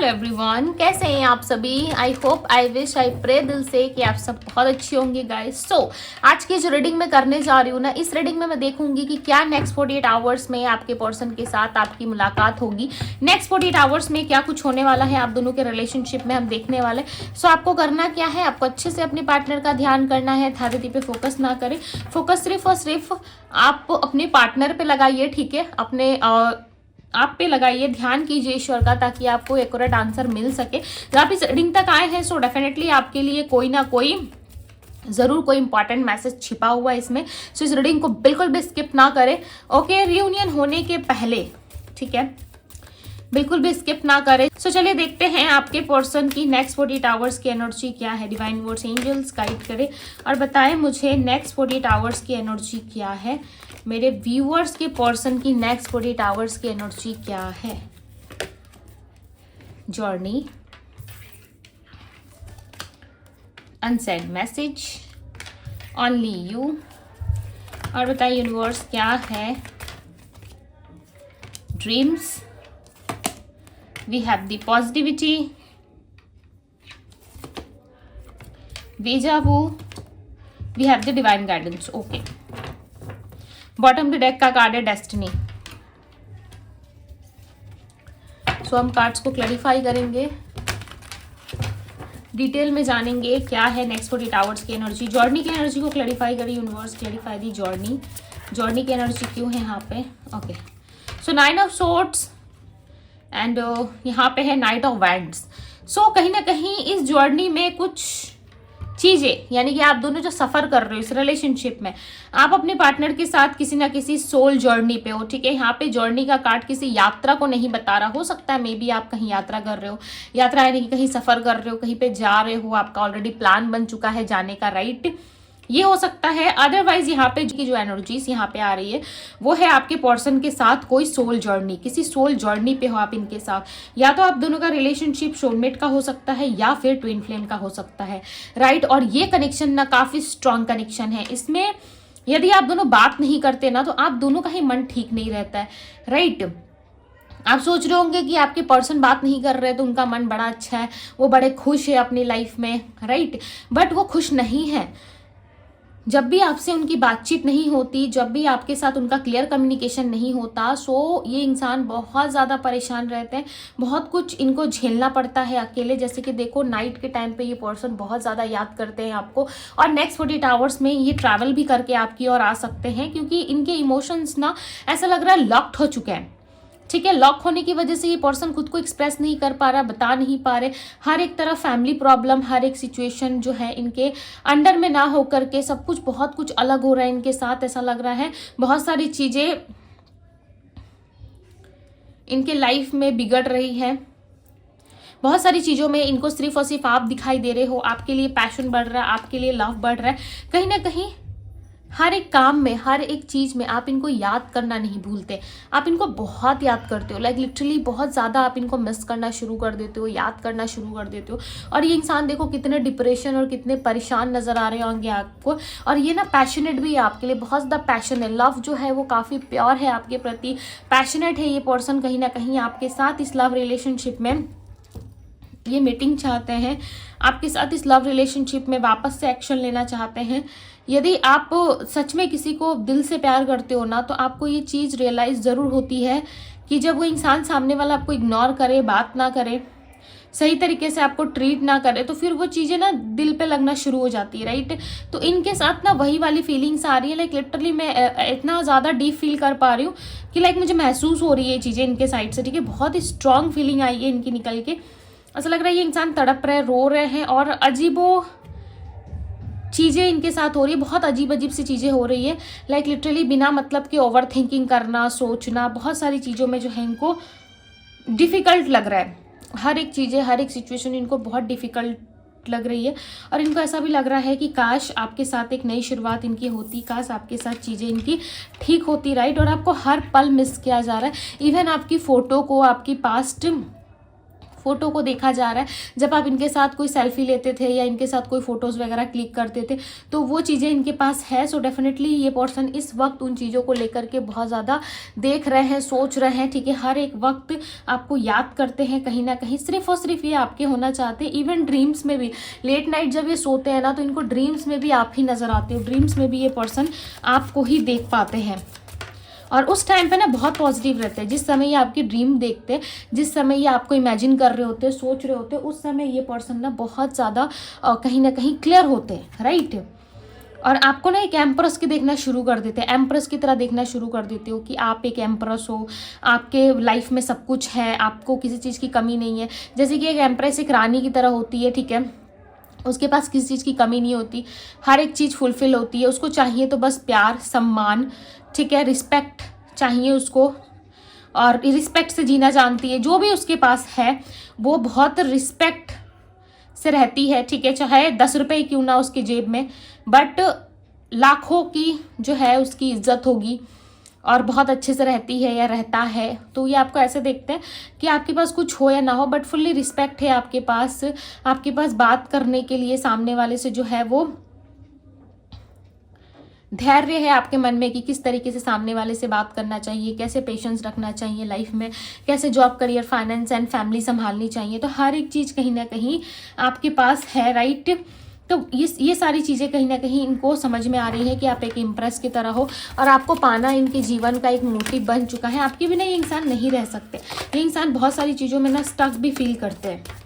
Hello everyone, कैसे हैं आप सभी। I hope, I wish, I pray दिल से कि आप सब बहुत अच्छे होंगे गाइस। सो आज की जो रीडिंग मैं करने जा रही हूँ ना, इस रीडिंग में मैं देखूंगी कि क्या नेक्स्ट 48 आवर्स में आपके पर्सन के साथ आपकी मुलाकात होगी। नेक्स्ट 48 आवर्स में क्या कुछ होने वाला है आप दोनों के रिलेशनशिप में, हम देखने वाले। सो आपको करना क्या है, आपको अच्छे से अपने पार्टनर का ध्यान करना है। थेरेपी पे फोकस ना करें, फोकस सिर्फ और सिर्फ आप अपने पार्टनर पे लगाइए, ठीक है। अपने आप पे लगाइए, ध्यान कीजिए ईश्वर का, ताकि आपको एक्यूरेट आंसर मिल सके। जब आप इस रीडिंग तक आए हैं सो डेफिनेटली आपके लिए कोई ना कोई जरूर कोई इंपॉर्टेंट मैसेज छिपा हुआ है इसमें। सो इस रीडिंग को बिल्कुल भी स्किप ना करें, ओके। रियूनियन होने के पहले, ठीक है, बिल्कुल भी स्किप ना करें। सो चलिए देखते हैं आपके पर्सन की नेक्स्ट 48 आवर्स की एनर्जी क्या है। डिवाइन वर्ड्स एंजल्स गाइड करें और बताएं मुझे नेक्स्ट 48 आवर्स की एनर्जी क्या है। मेरे व्यूअर्स के पर्सन की नेक्स्ट 48 आवर्स की एनर्जी क्या है। Journey, unsent message, only you. और बताइए यूनिवर्स क्या है। Dreams, we have the positivity, deja vu, we have the divine guidance, okay। Bottom of the deck का कार्ड है डेस्टिनी। सो हम कार्ड्स को क्लैरिफाई करेंगे, डिटेल में जानेंगे क्या है नेक्स्ट 48 आवर्स की एनर्जी। जर्नी की एनर्जी को क्लैरिफाई करिए यूनिवर्स, क्लैरिफाई दी जर्नी। जर्नी की एनर्जी क्यों है यहाँ पे, okay. So 9 of swords and यहाँ पे है नाइट ऑफ वैंड्स। सो कहीं ना कहीं इस जर्नी में कुछ चीज़ें, यानी कि आप दोनों जो सफ़र कर रहे हो इस रिलेशनशिप में, आप अपने पार्टनर के साथ किसी ना किसी सोल जर्नी पे हो, ठीक है। यहाँ पे जर्नी का कार्ड किसी यात्रा को नहीं बता रहा, हो सकता है मे बी आप कहीं यात्रा कर रहे हो। यात्रा यानी कि कहीं सफ़र कर रहे हो, कहीं पे जा रहे हो, आपका ऑलरेडी प्लान बन चुका है जाने का, राइट। ये हो सकता है। अदरवाइज यहाँ पे की जो एनर्जीज यहाँ पे आ रही है वो है आपके पर्सन के साथ कोई सोल जर्नी, किसी सोल जर्नी पे हो आप इनके साथ। या तो आप दोनों का रिलेशनशिप सोलमेट का हो सकता है या फिर ट्विन फ्लेम का हो सकता है, राइट। और ये कनेक्शन ना काफी स्ट्रॉन्ग कनेक्शन है। इसमें यदि आप दोनों बात नहीं करते ना तो आप दोनों का ही मन ठीक नहीं रहता है, राइट। आप सोच रहे होंगे कि आपके पर्सन बात नहीं कर रहे तो उनका मन बड़ा अच्छा है, वो बड़े खुश है अपनी लाइफ में, राइट। बट वो खुश नहीं है। जब भी आपसे उनकी बातचीत नहीं होती, जब भी आपके साथ उनका क्लियर कम्युनिकेशन नहीं होता, सो ये इंसान बहुत ज़्यादा परेशान रहते हैं। बहुत कुछ इनको झेलना पड़ता है अकेले। जैसे कि देखो नाइट के टाइम पे ये पर्सन बहुत ज़्यादा याद करते हैं आपको, और नेक्स्ट 48 आवर्स में ये ट्रैवल भी करके आपकी ओर आ सकते हैं, क्योंकि इनके इमोशंस ना ऐसा लग रहा है लॉक्ड हो चुके हैं, ठीक है। लॉक होने की वजह से ये पर्सन खुद को एक्सप्रेस नहीं कर पा रहा, बता नहीं पा रहे। हर एक तरफ फैमिली प्रॉब्लम, हर एक सिचुएशन जो है इनके अंडर में ना हो करके सब कुछ बहुत कुछ अलग हो रहा है इनके साथ। ऐसा लग रहा है बहुत सारी चीजें इनके लाइफ में बिगड़ रही है। बहुत सारी चीज़ों में इनको सिर्फ और सिर्फ आप दिखाई दे रहे हो, आपके लिए पैशन बढ़ रहा है, आपके लिए लव बढ़ रहा है। कहीं ना कहीं हर एक काम में, हर एक चीज़ में आप इनको याद करना नहीं भूलते। आप इनको बहुत याद करते हो, लाइक लिटरली बहुत ज़्यादा आप इनको मिस करना शुरू कर देते हो, याद करना शुरू कर देते हो। और ये इंसान देखो कितने डिप्रेशन और कितने परेशान नज़र आ रहे होंगे आपको। और ये ना पैशनेट भी है आपके लिए, बहुत ज़्यादा पैशन है। लव जो है वो काफ़ी प्योर है आपके प्रति, पैशनेट है ये पर्सन कहीं ना कहीं आपके साथ इस लव रिलेशनशिप में। ये मीटिंग चाहते हैं आपके साथ, इस लव रिलेशनशिप में वापस से एक्शन लेना चाहते हैं। यदि आप सच में किसी को दिल से प्यार करते हो ना, तो आपको ये चीज़ रियलाइज़ ज़रूर होती है कि जब वो इंसान सामने वाला आपको इग्नोर करे, बात ना करे, सही तरीके से आपको ट्रीट ना करे, तो फिर वो चीज़ें ना दिल पे लगना शुरू हो जाती है, राइट। तो इनके साथ ना वही वाली फीलिंग्स आ रही है। लाइक लिटरली मैं इतना ज़्यादा डीप फील कर पा रही हूँ कि लाइक मुझे महसूस हो रही है ये चीज़ें इनके साइड से, ठीक है। बहुत ही स्ट्रॉन्ग फीलिंग आई है इनकी निकल के। ऐसा लग रहा है ये इंसान तड़प रहे, रो रहे हैं, और अजीबो चीज़ें इनके साथ हो रही है। बहुत अजीब अजीब सी चीज़ें हो रही है, लाइक लिटरली बिना मतलब के ओवर थिंकिंग करना, सोचना, बहुत सारी चीज़ों में जो है इनको डिफ़िकल्ट लग रहा है। हर एक चीज़ें, हर एक सिचुएशन इनको बहुत डिफ़िकल्ट लग रही है। और इनको ऐसा भी लग रहा है कि काश आपके साथ एक नई शुरुआत इनकी होती, काश आपके साथ चीज़ें इनकी ठीक होती, राइट। और आपको हर पल मिस किया जा रहा है। इवन आपकी फ़ोटो को, आपकी पास्ट फोटो को देखा जा रहा है। जब आप इनके साथ कोई सेल्फी लेते थे या इनके साथ कोई फोटोज़ वगैरह क्लिक करते थे तो वो चीज़ें इनके पास है। सो डेफिनेटली ये पर्सन इस वक्त उन चीज़ों को लेकर के बहुत ज़्यादा देख रहे हैं, सोच रहे हैं, ठीक है। हर एक वक्त आपको याद करते हैं कहीं ना कहीं, सिर्फ और सिर्फ ये आपके होना चाहते हैं। इवन ड्रीम्स में भी, लेट नाइट जब ये सोते हैं ना तो इनको ड्रीम्स में भी आप ही नज़र आते हो। ड्रीम्स में भी ये पर्सन आपको ही देख पाते हैं और उस टाइम पे ना बहुत पॉजिटिव रहते हैं। जिस समय ये आपकी ड्रीम देखते हैं, जिस समय ये आपको इमेजिन कर रहे होते हैं, सोच रहे होते हैं, उस समय ये पर्सन ना बहुत ज़्यादा कहीं ना कहीं क्लियर होते हैं, राइट। और आपको ना एक एम्प्रेस की देखना शुरू कर देते हैं, एम्प्रेस की तरह देखना शुरू कर देते हो कि आप एक एम्प्रेस हो, आपके लाइफ में सब कुछ है, आपको किसी चीज़ की कमी नहीं है। जैसे कि एक एम्प्रेस एक रानी की तरह होती है, ठीक है, उसके पास किसी चीज़ की कमी नहीं होती, हर एक चीज़ फुलफिल होती है। उसको चाहिए तो बस प्यार, सम्मान, ठीक है, रिस्पेक्ट चाहिए उसको, और रिस्पेक्ट से जीना जानती है। जो भी उसके पास है वो बहुत रिस्पेक्ट से रहती है, ठीक है। चाहे 10 रुपये क्यों ना उसकी जेब में, बट लाखों की जो है उसकी इज्जत होगी और बहुत अच्छे से रहती है या रहता है। तो ये आपको ऐसे देखते हैं कि आपके पास कुछ हो या ना हो बट फुल्ली रिस्पेक्ट है आपके पास बात करने के लिए। सामने वाले से जो है वो धैर्य है आपके मन में कि किस तरीके से सामने वाले से बात करना चाहिए, कैसे पेशेंस रखना चाहिए लाइफ में, कैसे job, career, finance and family संभालनी चाहिए। तो हर एक चीज़ कहीं ना कहीं आपके पास है, राइट। तो ये सारी चीज़ें कहीं ना कहीं इनको समझ में आ रही है कि आप एक इम्प्रेस की तरह हो और आपको पाना इनके जीवन का एक मोटिव बन चुका है। आपके बिना ये इंसान नहीं रह सकते। ये इंसान बहुत सारी चीज़ों में ना स्टक भी फील करते हैं।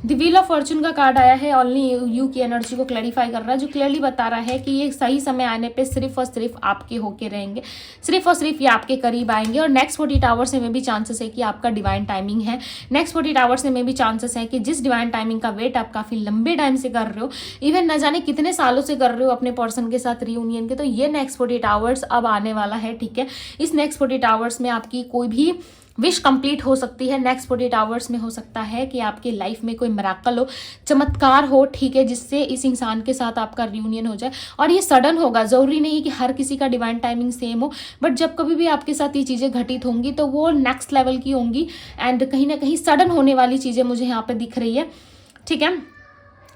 द व्हील ऑफ फॉर्चून का कार्ड आया है, ओनली यू की एनर्जी को क्लैरिफाई कर रहा है, जो क्लियरली बता रहा है कि ये सही समय आने पे सिर्फ और सिर्फ आपके होके रहेंगे, सिर्फ और सिर्फ ये आपके करीब आएंगे। और नेक्स्ट 48 आवर्स में भी चांसेस है कि आपका डिवाइन टाइमिंग है। नेक्स्ट 48 आवर्स में भी चांसेस है कि जिस डिवाइन टाइमिंग का वेट आप काफ़ी लंबे टाइम से कर रहे हो, इवन न जाने कितने सालों से कर रहे हो अपने पर्सन के साथ रियूनियन के, तो ये नेक्स्ट 48 आवर्स अब आने वाला है, ठीक है। इस नेक्स्ट 48 आवर्स में आपकी कोई भी विश कंप्लीट हो सकती है। नेक्स्ट 48 आवर्स में हो सकता है कि आपकी लाइफ में कोई मिराकल हो, चमत्कार हो, ठीक है, जिससे इस इंसान के साथ आपका रियूनियन हो जाए। और ये सडन होगा, ज़रूरी नहीं कि हर किसी का डिवाइन टाइमिंग सेम हो, बट जब कभी भी आपके साथ ये चीज़ें घटित होंगी तो वो नेक्स्ट लेवल की होंगी एंड कहीं ना कहीं सडन होने वाली चीज़ें मुझे यहाँ पर दिख रही है, ठीक है।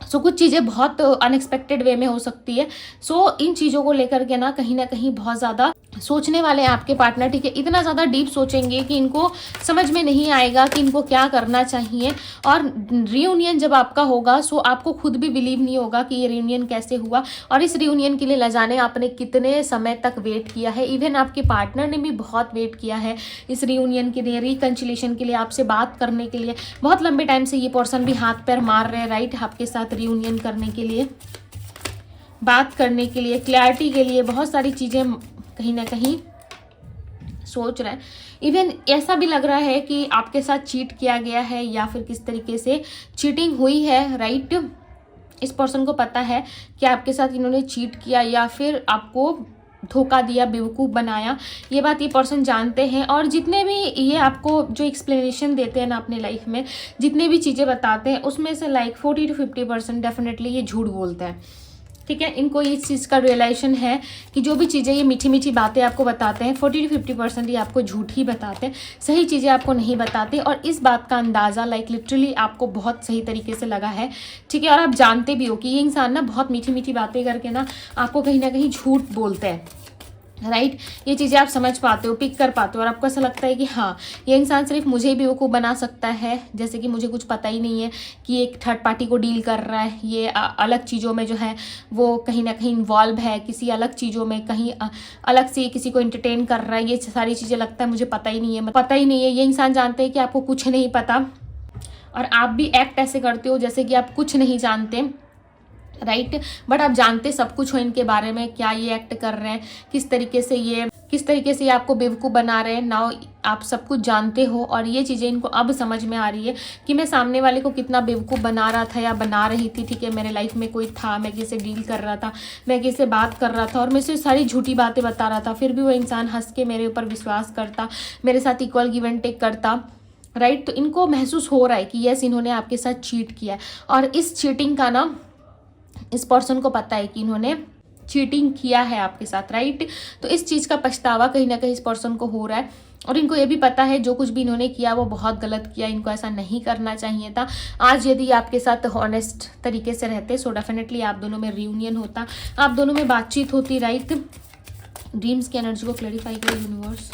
सो कुछ चीज़ें बहुत अनएक्सपेक्टेड वे में हो सकती है। सो इन चीज़ों को लेकर के ना कहीं बहुत ज़्यादा सोचने वाले हैं आपके पार्टनर, ठीक है। इतना ज़्यादा डीप सोचेंगे कि इनको समझ में नहीं आएगा कि इनको क्या करना चाहिए। और रियूनियन जब आपका होगा सो आपको खुद भी बिलीव नहीं होगा कि ये रियूनियन कैसे हुआ और इस रियूनियन के लिए ल जाने आपने कितने समय तक वेट किया है। इवन आपके पार्टनर ने भी बहुत वेट किया है इस रियूनियन के लिए, रिकन्सिलेशन के लिए, आपसे बात करने के लिए। बहुत लंबे टाइम से ये पर्सन भी हाथ पैर मार रहे हैं, राइट, आपके साथ रियूनियन करने के लिए, बात करने के लिए, क्लैरिटी के लिए, बहुत सारी चीज़ें कहीं ना कहीं सोच रहे हैं। इवन ऐसा भी लग रहा है कि आपके साथ चीट किया गया है या फिर किस तरीके से चीटिंग हुई है, राइट। इस पर्सन को पता है कि आपके साथ इन्होंने चीट किया या फिर आपको धोखा दिया, बेवकूफ़ बनाया, ये बात ये पर्सन जानते हैं। और जितने भी ये आपको जो एक्सप्लेनेशन देते हैं ना अपने लाइफ में, जितने भी चीज़ें बताते हैं उसमें से लाइक 40 to 50% डेफिनेटली ये झूठ बोलते हैं, ठीक है। इनको इस चीज़ का रियलाइजेशन है कि जो भी चीज़ें ये मीठी मीठी बातें आपको बताते हैं 40 to 50% ये आपको झूठ ही बताते हैं, सही चीज़ें आपको नहीं बताते। और इस बात का अंदाज़ा लाइक लिटरली आपको बहुत सही तरीके से लगा है, ठीक है। और आप जानते भी हो कि ये इंसान ना बहुत मीठी मीठी बातें करके ना आपको कहीं ना कहीं झूठ बोलते हैं, राइट। ये चीज़ें आप समझ पाते हो, पिक कर पाते हो और आपको ऐसा लगता है कि हाँ ये इंसान सिर्फ मुझे ही बेवकूफ़ बना सकता है, जैसे कि मुझे कुछ पता ही नहीं है कि एक थर्ड पार्टी को डील कर रहा है, ये अलग चीज़ों में जो है वो कहीं ना कहीं इन्वॉल्व है, किसी अलग चीज़ों में कहीं अलग से किसी को एंटरटेन कर रहा है। ये सारी चीज़ें लगता है मुझे पता ही नहीं है। ये इंसान जानते हैं कि आपको कुछ नहीं पता और आप भी एक्ट ऐसे करते हो जैसे कि आप कुछ नहीं जानते, राइट। बट आप जानते सब कुछ हो इनके बारे में, क्या ये एक्ट कर रहे हैं, किस तरीके से ये आपको बेवकूफ़ बना रहे हैं। नाउ आप सब कुछ जानते हो और ये चीज़ें इनको अब समझ में आ रही है कि मैं सामने वाले को कितना बेवकूफ़ बना रहा था या बना रही थी, ठीक है। मेरे लाइफ में कोई था, मैं किसी डील कर रहा था, मैं किसी बात कर रहा था और मैं से सारी झूठी बातें बता रहा था, फिर भी वो इंसान हंस के मेरे ऊपर विश्वास करता, मेरे साथ इक्वल गिव एंड टेक करता, राइट। तो इनको महसूस हो रहा है कि यस इन्होंने आपके साथ चीट किया और इस चीटिंग का ना इस पर्सन को पता है कि इन्होंने चीटिंग किया है आपके साथ, राइट। तो इस चीज़ का पछतावा कहीं ना कहीं इस पर्सन को हो रहा है और इनको ये भी पता है जो कुछ भी इन्होंने किया वो बहुत गलत किया, इनको ऐसा नहीं करना चाहिए था। आज यदि आपके साथ ऑनेस्ट तरीके से रहते सो डेफिनेटली आप दोनों में रियूनियन होता, आप दोनों में बातचीत होती, राइट। ड्रीम्स की एनर्जी को क्लैरिफाई करें यूनिवर्स।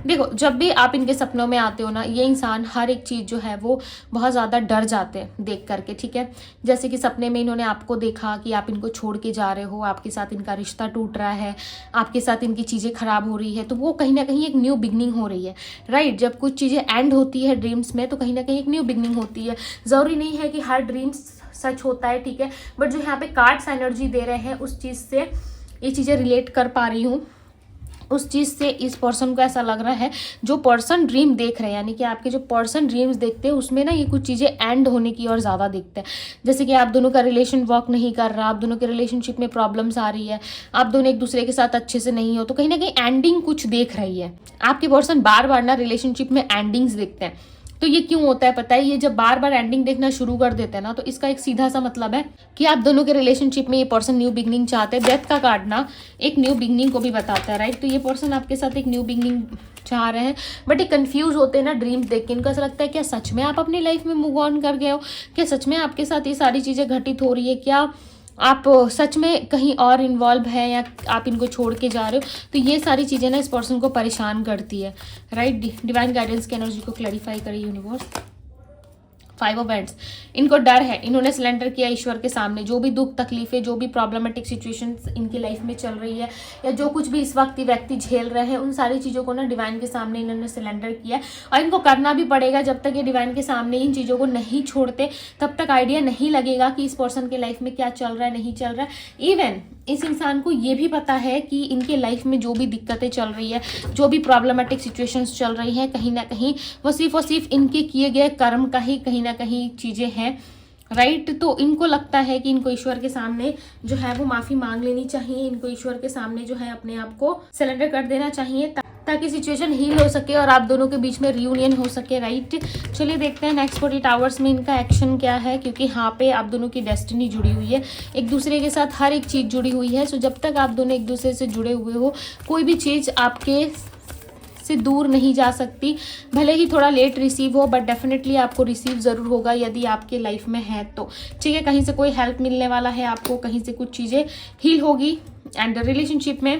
देखो, जब भी आप इनके सपनों में आते हो ना, ये इंसान हर एक चीज़ जो है वो बहुत ज़्यादा डर जाते हैं देख करके, ठीक है। जैसे कि सपने में इन्होंने आपको देखा कि आप इनको छोड़ के जा रहे हो, आपके साथ इनका रिश्ता टूट रहा है, आपके साथ इनकी चीज़ें खराब हो रही है, तो वो कहीं ना कहीं एक न्यू बिगनिंग हो रही है, राइट। जब कुछ चीज़ें एंड होती है ड्रीम्स में तो कहीं ना कहीं एक न्यू बिगनिंग होती है। ज़रूरी नहीं है कि हर ड्रीम्स सच होता है, ठीक है, बट जो यहाँ पे कार्ड्स एनर्जी दे रहे हैं उस चीज़ से ये चीज़ें रिलेट कर पा रही हूँ। उस चीज़ से इस पर्सन को ऐसा लग रहा है, जो पर्सन ड्रीम देख रहे हैं, यानी कि आपके जो पर्सन ड्रीम्स देखते हैं उसमें ना ये कुछ चीज़ें एंड होने की और ज़्यादा दिखते हैं। जैसे कि आप दोनों का रिलेशन वर्क नहीं कर रहा, आप दोनों के रिलेशनशिप में प्रॉब्लम्स आ रही है, आप दोनों एक दूसरे के साथ अच्छे से नहीं हो, तो कहीं ना कहीं एंडिंग कुछ देख रही है। आपके पर्सन बार बार ना रिलेशनशिप में एंडिंग्स देखते हैं। तो ये क्यों होता है पता है, ये जब बार बार एंडिंग देखना शुरू कर देते हैं ना, तो इसका एक सीधा सा मतलब है कि आप दोनों के रिलेशनशिप में ये पर्सन न्यू बिगनिंग चाहते हैं। डेथ का कार्ड ना एक न्यू बिगनिंग को भी बताता है, राइट। तो ये पर्सन आपके साथ एक न्यू बिगनिंग चाह रहे हैं, बट ये कंफ्यूज होते हैं ना ड्रीम्स देख के। इनको ऐसा लगता है क्या सच में आप अपनी लाइफ में मूव ऑन कर गए हो, क्या सच में आपके साथ ये सारी चीज़ें घटित हो रही है, क्या आप सच में कहीं और इन्वॉल्व है, या आप इनको छोड़ के जा रहे हो। तो ये सारी चीज़ें ना इस पर्सन को परेशान करती है, राइट। डिवाइन गाइडेंस की एनर्जी को क्लैरिफाई करें यूनिवर्स। 5 ऑफ वांड्स, इनको डर है, इन्होंने सिलेंडर किया ईश्वर के सामने। जो भी दुख तकलीफें, जो भी प्रॉब्लमेटिक सिचुएशंस इनकी लाइफ में चल रही है, या जो कुछ भी इस वक्त व्यक्ति झेल रहे हैं, उन सारी चीज़ों को ना डिवाइन के सामने इन्होंने सिलेंडर किया है। और इनको करना भी पड़ेगा, जब तक ये डिवाइन के सामने इन चीज़ों को नहीं छोड़ते तब तक आइडिया नहीं लगेगा कि इस पर्सन के लाइफ में क्या चल रहा है, नहीं चल रहा है। इवन इस इंसान को ये भी पता है कि इनके लाइफ में जो भी दिक्कतें चल रही है, जो भी प्रॉब्लमेटिक सिचुएशंस चल रही हैं, कहीं ना कहीं वो सिर्फ इनके किए गए कर्म का ही कहीं ना कहीं चीज़ें हैं, राइट। तो इनको लगता है कि इनको ईश्वर के सामने जो है वो माफ़ी मांग लेनी चाहिए, इनको ईश्वर के सामने जो है अपने आप को सरेंडर कर देना चाहिए, ताकि सिचुएशन हील हो सके और आप दोनों के बीच में रियूनियन हो सके, राइट। चलिए देखते हैं नेक्स्ट 48 आवर्स में इनका एक्शन क्या है, क्योंकि यहाँ पे आप दोनों की डेस्टिनी जुड़ी हुई है, एक दूसरे के साथ हर एक चीज़ जुड़ी हुई है। सो जब तक आप दोनों एक दूसरे से जुड़े हुए हो, कोई भी चीज़ आपके से दूर नहीं जा सकती। भले ही थोड़ा लेट रिसीव हो, बट डेफिनेटली आपको रिसीव ज़रूर होगा यदि आपके लाइफ में है तो, ठीक है। कहीं से कोई हेल्प मिलने वाला है आपको, कहीं से कुछ चीज़ें हील होगी, एंड रिलेशनशिप में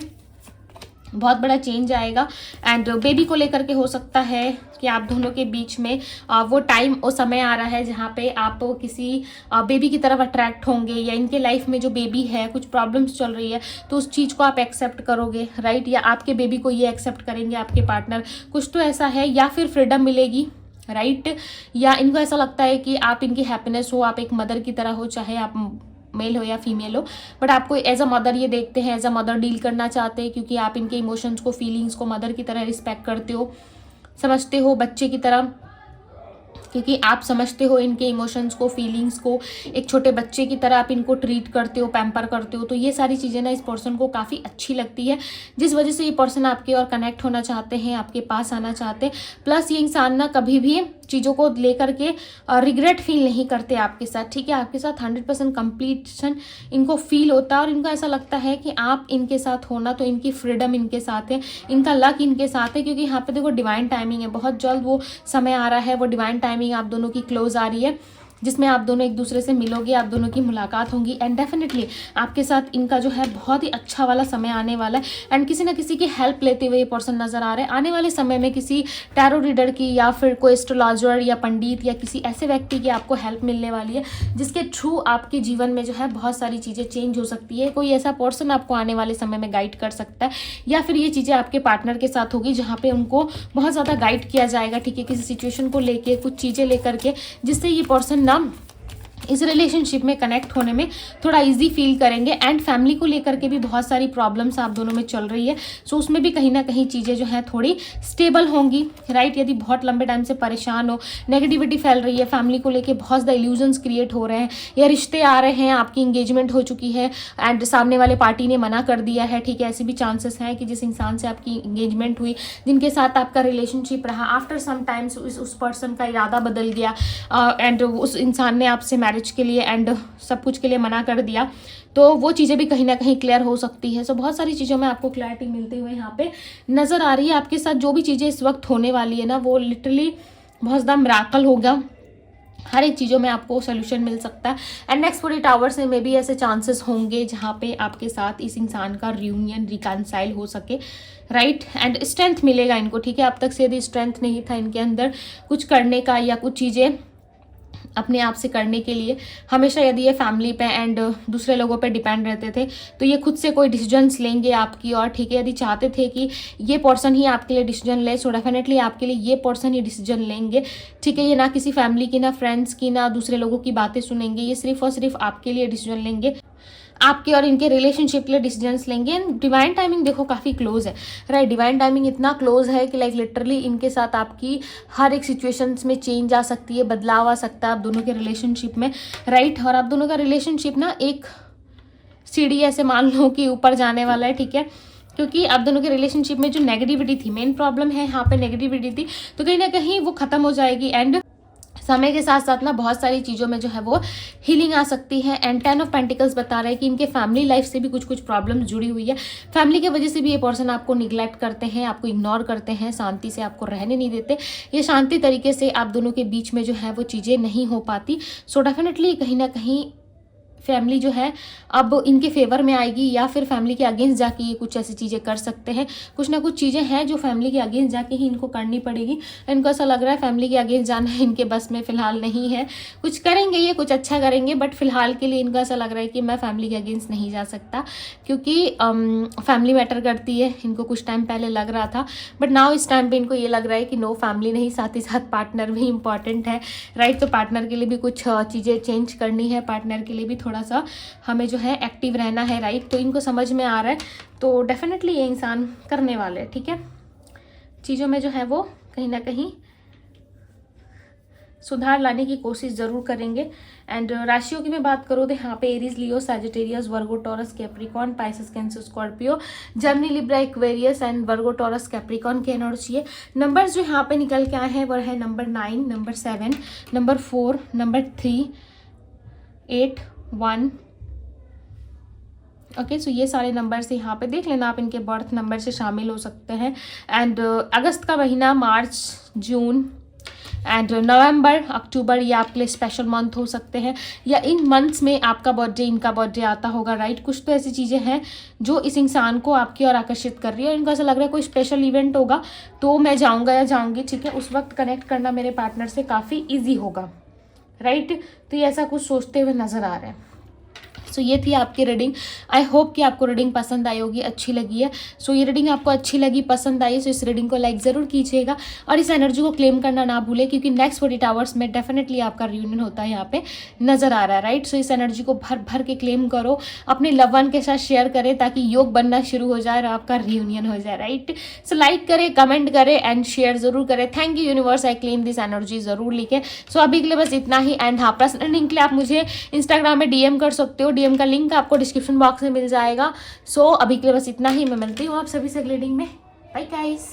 बहुत बड़ा चेंज आएगा। एंड बेबी को लेकर के हो सकता है कि आप दोनों के बीच में वो टाइम और समय आ रहा है जहाँ पे आप किसी बेबी की तरफ अट्रैक्ट होंगे, या इनके लाइफ में जो बेबी है कुछ प्रॉब्लम्स चल रही है तो उस चीज़ को आप एक्सेप्ट करोगे, राइट। या आपके बेबी को ये एक्सेप्ट करेंगे आपके पार्टनर, कुछ तो ऐसा है। या फिर फ्रीडम मिलेगी, राइट। या इनको ऐसा लगता है कि आप इनकी हैप्पीनेस हो, आप एक मदर की तरह हो, चाहे आप मेल हो या फीमेल हो, बट आपको एज अ मदर ये देखते हैं, एज अ मदर डील करना चाहते हैं, क्योंकि आप इनके इमोशंस को, फीलिंग्स को मदर की तरह रिस्पेक्ट करते हो, समझते हो, बच्चे की तरह, क्योंकि आप समझते हो इनके इमोशंस को, फीलिंग्स को, एक छोटे बच्चे की तरह आप इनको ट्रीट करते हो, पैम्पर करते हो। तो ये सारी चीज़ें ना इस पर्सन को काफ़ी अच्छी लगती है, जिस वजह से ये पर्सन आपके और कनेक्ट होना चाहते हैं, आपके पास आना चाहते हैं। प्लस ये इंसान ना कभी भी चीज़ों को लेकर के रिग्रेट फील नहीं करते आपके साथ, ठीक है। आपके साथ 100% कंप्लीशन इनको फील होता है, और इनको ऐसा लगता है कि आप इनके साथ होना तो इनकी फ्रीडम इनके साथ है, इनका लक इनके साथ है, क्योंकि यहाँ पे देखो डिवाइन टाइमिंग है, बहुत जल्द वो समय आ रहा है, वो डिवाइन टाइमिंग आप दोनों की क्लोज आ रही है, जिसमें आप दोनों एक दूसरे से मिलोगे, आप दोनों की मुलाकात होगी, एंड डेफिनेटली आपके साथ इनका जो है बहुत ही अच्छा वाला समय आने वाला है। एंड किसी ना किसी की हेल्प लेते हुए ये पर्सन नजर आ रहे हैं आने वाले समय में, किसी टैरो रीडर की, या फिर कोई एस्ट्रोलॉजर या पंडित, या किसी ऐसे व्यक्ति की आपको हेल्प मिलने वाली है, जिसके थ्रू आपके जीवन में जो है बहुत सारी चीज़ें चेंज हो सकती है। कोई ऐसा पर्सन आपको आने वाले समय में गाइड कर सकता है, या फिर ये चीज़ें आपके पार्टनर के साथ होगी, जहाँ पे उनको बहुत ज़्यादा गाइड किया जाएगा, ठीक है, किसी सिचुएशन को लेके, कुछ चीज़ें लेकर के, जिससे ये पर्सन ना इस रिलेशनशिप में कनेक्ट होने में थोड़ा इजी फील करेंगे। एंड फैमिली को लेकर के भी बहुत सारी प्रॉब्लम्स आप दोनों में चल रही है, सो उसमें भी कहीं ना कहीं चीज़ें जो हैं थोड़ी स्टेबल होंगी, राइट। यदि बहुत लंबे टाइम से परेशान हो, नेगेटिविटी फैल रही है, फैमिली को लेकर बहुत ज़्यादा इल्यूजन्स क्रिएट हो रहे हैं, या रिश्ते आ रहे हैं, आपकी इंगेजमेंट हो चुकी है एंड सामने वाले पार्टी ने मना कर दिया है, ठीक है, ऐसे भी चांसेस हैं कि जिस इंसान से आपकी इंगेजमेंट हुई, जिनके साथ आपका रिलेशनशिप रहा, आफ्टर सम टाइम्स उस पर्सन का इरादा बदल गया, एंड उस इंसान ने आपसे मैरिज मैरिज के लिए एंड सब कुछ के लिए मना कर दिया, तो वो चीज़ें भी कहीं ना कहीं क्लियर हो सकती है। सो बहुत सारी चीज़ों में आपको क्लैरिटी मिलते हुए यहाँ पे नज़र आ रही है। आपके साथ जो भी चीज़ें इस वक्त होने वाली है ना, वो लिटरली बहुत ज़्यादा मिराकल होगा। हर एक चीज़ों में आपको सोल्यूशन मिल सकता है। एंड नेक्स्ट 48 आवर्स में भी ऐसे चांसेस होंगे जहाँ पे आपके साथ इस इंसान का रियूनियन रिकनसाइल हो सके, राइट। एंड स्ट्रेंथ मिलेगा इनको, ठीक है। अब तक से यदि स्ट्रेंथ नहीं था इनके अंदर कुछ करने का या कुछ चीज़ें अपने आप से करने के लिए, हमेशा यदि ये फैमिली पे एंड दूसरे लोगों पे डिपेंड रहते थे, तो ये खुद से कोई डिसीजंस लेंगे आपकी और, ठीक है। यदि चाहते थे कि ये पर्सन ही आपके लिए डिसीजन ले, सो डेफिनेटली आपके लिए ये पर्सन ही डिसीजन लेंगे, ठीक है। ये ना किसी फैमिली की, ना फ्रेंड्स की, ना दूसरे लोगों की बातें सुनेंगे, ये सिर्फ और सिर्फ आपके लिए डिसीजन लेंगे, आपके और इनके रिलेशनशिप के लिए डिसीजंस लेंगे। एंड डिवाइन टाइमिंग देखो काफ़ी क्लोज है, राइट। डिवाइन टाइमिंग इतना क्लोज है कि लाइक लिटरली इनके साथ आपकी हर एक सिचुएशंस में चेंज आ सकती है, बदलाव आ सकता है आप दोनों के रिलेशनशिप में, राइट। और आप दोनों का रिलेशनशिप ना एक सीढ़ी ऐसे मान लो कि ऊपर जाने वाला है, ठीक है। क्योंकि आप दोनों के रिलेशनशिप में जो नेगेटिविटी थी, मेन प्रॉब्लम है यहाँ पे नेगेटिविटी थी, तो कहीं ना कहीं वो खत्म हो जाएगी। एंड समय के साथ साथ ना बहुत सारी चीज़ों में जो है वो हीलिंग आ सकती है। एंड 10 ऑफ पेंटिकल्स बता रहा है कि इनके फैमिली लाइफ से भी कुछ प्रॉब्लम्स जुड़ी हुई है। फैमिली की वजह से भी ये पर्सन आपको निगलेक्ट करते हैं, आपको इग्नोर करते हैं, शांति से आपको रहने नहीं देते। ये शांति तरीके से आप दोनों के बीच में जो है वो चीज़ें नहीं हो पाती। सो डेफिनेटली कहीं ना कहीं फैमिली जो है अब इनके फेवर में आएगी, या फिर फैमिली के अगेंस्ट जाके ये कुछ ऐसी चीज़ें कर सकते हैं। कुछ ना कुछ चीज़ें हैं जो फैमिली के अगेंस्ट जाके ही इनको करनी पड़ेगी। इनको ऐसा लग रहा है फैमिली के अगेंस्ट जाना इनके बस में फ़िलहाल नहीं है। कुछ करेंगे ये, कुछ अच्छा करेंगे, बट फिलहाल के लिए इनको ऐसा लग रहा है कि मैं फैमिली के अगेंस्ट नहीं जा सकता, क्योंकि फैमिली मैटर करती है। इनको कुछ टाइम पहले लग रहा था, बट नाउ इस टाइम पर इनको ये लग रहा है कि नो, फैमिली नहीं, साथ ही साथ पार्टनर भी इंपॉर्टेंट है, राइट। तो पार्टनर के लिए भी कुछ चीज़ें चेंज करनी है, पार्टनर के लिए भी थोड़ा सा हमें जो है एक्टिव रहना है, राइट। तो इनको समझ में आ रहा है, तो डेफिनेटली ये इंसान करने वाले हैं, ठीक है। चीज़ों में जो है वो कहीं ना कहीं सुधार लाने की कोशिश ज़रूर करेंगे। एंड राशियों की मैं बात करूँ तो यहाँ पे Aries, Leo, Sagittarius, Virgo, Taurus, Capricorn, Pisces, Cancer, Scorpio, Gemini, Libra, Aquarius and Virgo, Taurus, Capricorn के एनर्जी है। नंबर्स जो यहाँ पे निकल के आए हैं वो है number 9, number 7, number 4, number 3, 8, 1। Okay, so ये सारे नंबर्स यहाँ पे देख लेना, आप इनके बर्थ नंबर से शामिल हो सकते हैं। एंड अगस्त का महीना, मार्च, जून एंड नवंबर, अक्टूबर, ये आपके लिए स्पेशल मंथ हो सकते हैं, या इन मंथ्स में आपका बर्थडे, इनका बर्थडे आता होगा, राइट। कुछ तो ऐसी चीज़ें हैं जो इस इंसान को आपकी ओर आकर्षित कर रही है। इनको ऐसा लग रहा है कोई स्पेशल इवेंट होगा तो मैं जाऊँगा या जाऊँगी, ठीक है। उस वक्त कनेक्ट करना मेरे पार्टनर से काफ़ी ईजी होगा, राइट। तो ये ऐसा कुछ सोचते हुए नज़र आ रहे हैं। सो ये थी आपकी रीडिंग। आई होप कि आपको रीडिंग पसंद आई होगी, अच्छी लगी है। सो ये रीडिंग आपको अच्छी लगी, पसंद आई, सो इस रीडिंग को लाइक ज़रूर कीजिएगा और इस एनर्जी को क्लेम करना ना भूलें, क्योंकि नेक्स्ट 48 आवर्स में डेफिनेटली आपका रियूनियन होता है, यहाँ पे नज़र आ रहा है, राइट। सो इस एनर्जी को भर भर के क्लेम करो, अपने लव वन के साथ शेयर करें ताकि योग बनना शुरू हो जाए और आपका रियूनियन हो जाए, राइट। सो लाइक करें, कमेंट करें एंड शेयर ज़रूर करें। Thank you universe, I claim this energy ज़रूर लिखें। सो अभी के लिए बस इतना ही। एंड हाँ, पर्सनल लिंक के लिए आप मुझे इंस्टाग्राम में DM कर सकते हो, DM का लिंक आपको डिस्क्रिप्शन बॉक्स में मिल जाएगा। सो अभी के लिए बस इतना ही। मैं मिलती हूँ आप सभी से अगले रीडिंग में। Bye guys.